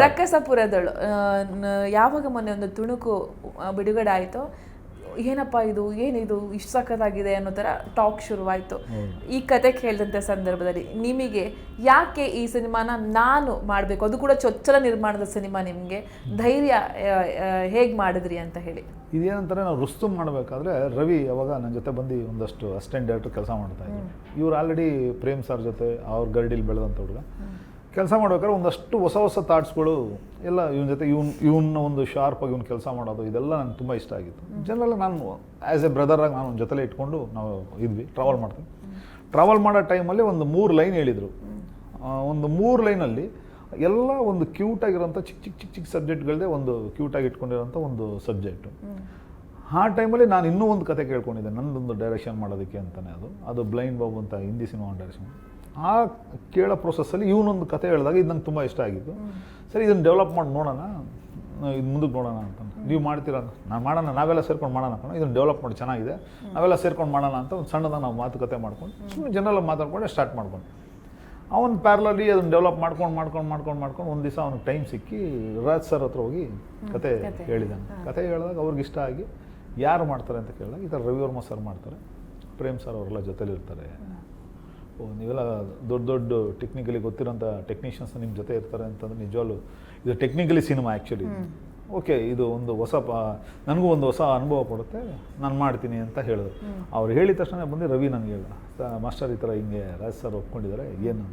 ರಕ್ಕಸಪುರದಳು ಯಾವಾಗ ಮೊನ್ನೆ ಒಂದು ತುಣುಕು ಬಿಡುಗಡೆ ಆಯಿತು, ಏನಪ್ಪ ಇದು ಏನಿದು ಇಷ್ಟು ಸಖತ್ತಾಗಿದೆ ಅನ್ನೋ ಥರ ಟಾಕ್ ಶುರುವಾಯಿತು. ಈ ಕತೆ ಕೇಳಿದಂಥ ಸಂದರ್ಭದಲ್ಲಿ ನಿಮಗೆ ಯಾಕೆ ಈ ಸಿನಿಮಾನ ನಾನು ಮಾಡಬೇಕು, ಅದು ಕೂಡ ಚೊಚ್ಚಲ ನಿರ್ಮಾಣದ ಸಿನಿಮಾ, ನಿಮಗೆ ಧೈರ್ಯ ಹೇಗೆ ಮಾಡಿದ್ರಿ ಅಂತ ಹೇಳಿ? ಇದೇನಂತಾರೆ, ನಾವು ರುಸ್ತುಮ್ ಮಾಡಬೇಕಾದ್ರೆ ರವಿ ಅವಾಗ ನನ್ನ ಜೊತೆ ಬಂದು ಒಂದಷ್ಟು ಅಸಿಸ್ಟೆಂಟ್ ಡೈರೆಕ್ಟರ್ ಕೆಲಸ ಮಾಡ್ತಾ ಇದ್ರು. ಇವ್ರು ಆಲ್ರೆಡಿ ಪ್ರೇಮ್ ಸರ್ ಜೊತೆ ಅವ್ರ ಗರ್ಡಿಲಿ ಬೆಳೆದಂಥ ಹುಡುಗ ಕೆಲಸ ಮಾಡ್ಬೇಕಾದ್ರೆ ಒಂದಷ್ಟು ಹೊಸ ಹೊಸ ಥಾಟ್ಸ್ಗಳು ಎಲ್ಲ ಇವನ ಜೊತೆ ಇವನ್ನ ಒಂದು ಶಾರ್ಪಾಗಿ ಇವ್ನು ಕೆಲಸ ಮಾಡೋದು ಇದೆಲ್ಲ ನನಗೆ ತುಂಬ ಇಷ್ಟ ಆಗಿತ್ತು. ಜನರಲ್ಲ ನಾನು ಆ್ಯಸ್ ಎ ಬ್ರದರಾಗಿ ನಾನು ಜೊತೆಲೇ ಇಟ್ಕೊಂಡು ನಾವು ಇದ್ವಿ, ಟ್ರಾವೆಲ್ ಮಾಡ್ತೀವಿ. ಟ್ರಾವೆಲ್ ಮಾಡೋ ಟೈಮಲ್ಲಿ ಒಂದು 3 ಲೈನ್ ಹೇಳಿದರು. ಒಂದು 3 ಲೈನಲ್ಲಿ ಎಲ್ಲ ಒಂದು ಕ್ಯೂಟಾಗಿರೋಂಥ ಚಿಕ್ಕ ಸಬ್ಜೆಕ್ಟ್ಗಳದೇ ಒಂದು ಕ್ಯೂಟಾಗಿ ಇಟ್ಕೊಂಡಿರೋಂಥ ಒಂದು ಸಬ್ಜೆಕ್ಟು. ಆ ಟೈಮಲ್ಲಿ ನಾನು ಇನ್ನೂ ಒಂದು ಕತೆ ಕೇಳ್ಕೊಂಡಿದ್ದೆ ನನ್ನದೊಂದು ಡೈರೆಕ್ಷನ್ ಮಾಡೋದಕ್ಕೆ ಅಂತಲೇ. ಅದು ಬ್ಲೈಂಡ್ ಬಾಬು ಅಂತ ಹಿಂದಿ ಸಿನಿಮಾ ಡೈರೆಕ್ಷನ್. ಆ ಕೇಳೋ ಪ್ರೊಸೆಸ್ಸಲ್ಲಿ ಇವನೊಂದು ಕತೆ ಹೇಳಿದಾಗ ಇದು ನಂಗೆ ತುಂಬ ಇಷ್ಟ ಆಗಿತ್ತು. ಸರಿ, ಇದನ್ನು ಡೆವಲಪ್ ಮಾಡಿ ನೋಡೋಣ, ಇದು ಮುಂದಕ್ಕೆ ನೋಡೋಣ ಅಂತ. ನೀವು ಮಾಡ್ತೀರಾ? ನಾನು ಮಾಡೋಣ, ನಾವೆಲ್ಲ ಸೇರ್ಕೊಂಡು ಮಾಡೋಣ ಕಣ, ಇದನ್ನು ಡೆವಲಪ್ ಮಾಡಿ ಚೆನ್ನಾಗಿದೆ, ನಾವೆಲ್ಲ ಸೇರ್ಕೊಂಡು ಮಾಡೋಣ ಅಂತ ಒಂದು ಸಣ್ಣದಾಗ ನಾವು ಮಾತುಕತೆ ಮಾಡ್ಕೊಂಡು ಸುಮ್ಮನೆ ಜನರೆಲ್ಲ ಮಾತಾಡ್ಕೊಂಡು ಸ್ಟಾರ್ಟ್ ಮಾಡ್ಕೊಂಡು ಅವನು ಪ್ಯಾರಲಲ್ಲಿ ಅದನ್ನು ಡೆವಲಪ್ ಮಾಡ್ಕೊಂಡು ಒಂದು ದಿವಸ ಅವ್ನಿಗೆ ಟೈಮ್ ಸಿಕ್ಕಿ ರಾಜ್ ಸರ್ ಹತ್ರ ಹೋಗಿ ಕತೆ ಹೇಳಿದ್ದಾನೆ. ಕತೆ ಹೇಳಿದಾಗ ಅವ್ರಿಗೆ ಇಷ್ಟ ಆಗಿ ಯಾರು ಮಾಡ್ತಾರೆ ಅಂತ ಕೇಳಿದಾಗ ಈ ಥರ ರವಿವರ್ಮ ಸರ್ ಮಾಡ್ತಾರೆ, ಪ್ರೇಮ್ ಸರ್ ಅವರೆಲ್ಲ ಜೊತೆಲಿರ್ತಾರೆ, ನೀವೆಲ್ಲ ದೊಡ್ಡ ಟೆಕ್ನಿಕಲಿ ಗೊತ್ತಿರೋಂಥ ಟೆಕ್ನಿಷಿಯನ್ಸ್ ನಿಮ್ಮ ಜೊತೆ ಇರ್ತಾರೆ ಅಂತಂದ್ರೆ ನಿಜವಾಗ್ಲೂ ಇದು ಟೆಕ್ನಿಕಲಿ ಸಿನಿಮಾ ಆ್ಯಕ್ಚುಲಿ. ಓಕೆ, ಇದು ಒಂದು ನನಗೂ ಒಂದು ಹೊಸ ಅನುಭವ ಕೊಡುತ್ತೆ, ನಾನು ಮಾಡ್ತೀನಿ ಅಂತ ಹೇಳಿದ್ರು. ಅವ್ರು ಹೇಳಿದ ತಕ್ಷಣ ಬಂದು ರವಿ ನನಗೆ ಹೇಳ್ದ, ಮಾಸ್ಟರ್ ಈ ಥರ ಹಿಂಗೆ ರಾಜ್ ಸರ್ ಒಪ್ಕೊಂಡಿದ್ದಾರೆ ಏನು